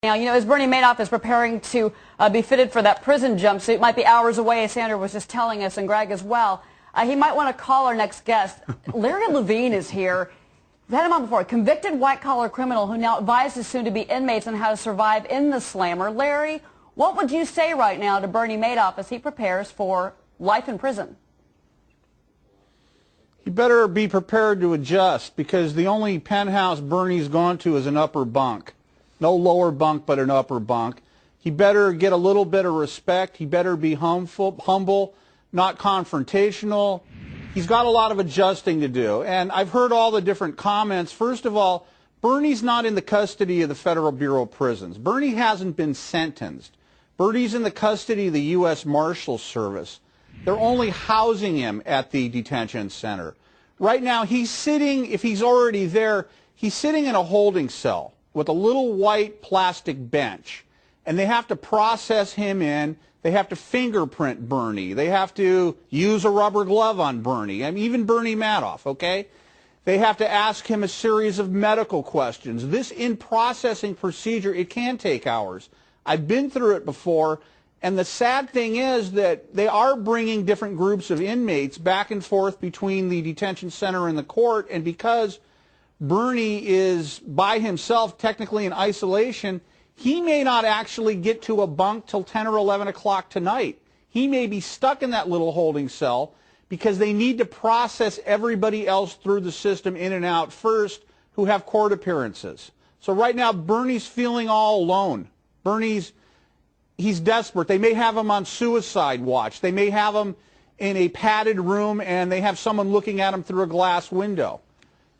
Now, as Bernie Madoff is preparing to be fitted for that prison jumpsuit, might be hours away, as Sandra was just telling us, and Greg as well. He might want to call our next guest. Larry Levine is here. We've had him on before. Convicted white-collar criminal who now advises soon-to-be inmates on how to survive in the slammer. Larry, what would you say right now to Bernie Madoff as he prepares for life in prison? You better be prepared to adjust, because the only penthouse Bernie's gone to is an upper bunk. No lower bunk, but an upper bunk. He better get a little bit of respect. He better be humble, not confrontational. He's got a lot of adjusting to do. And I've heard all the different comments. First of all, Bernie's not in the custody of the Federal Bureau of Prisons. Bernie hasn't been sentenced. Bernie's in the custody of the U.S. Marshal Service. They're only housing him at the detention center. Right now, he's sitting, if he's already there, he's sitting in a holding cell with a little white plastic bench. And they have to process him in. They have to fingerprint Bernie. They have to use a rubber glove on Bernie. I mean, even Bernie Madoff, okay? They have to ask him a series of medical questions. This in-processing procedure, it can take hours. I've been through it before. And the sad thing is that they are bringing different groups of inmates back and forth between the detention center and the court. And because Bernie is by himself, technically in isolation, he may not actually get to a bunk till 10 or 11 o'clock tonight. He may be stuck in that little holding cell because they need to process everybody else through the system in and out first who have court appearances. So right now, Bernie's feeling all alone. He's desperate. They may have him on suicide watch. They may have him in a padded room and they have someone looking at him through a glass window.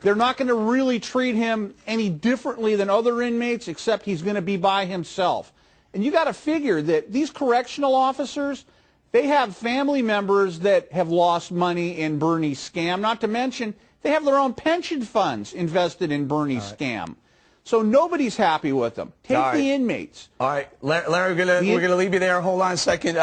They're not going to really treat him any differently than other inmates, except he's going to be by himself. And you got to figure that these correctional officers, they have family members that have lost money in Bernie's scam, not to mention they have their own pension funds invested in Bernie's scam. So nobody's happy with them. Take the inmates. All right, Larry, we're going to leave you there. Hold on a second.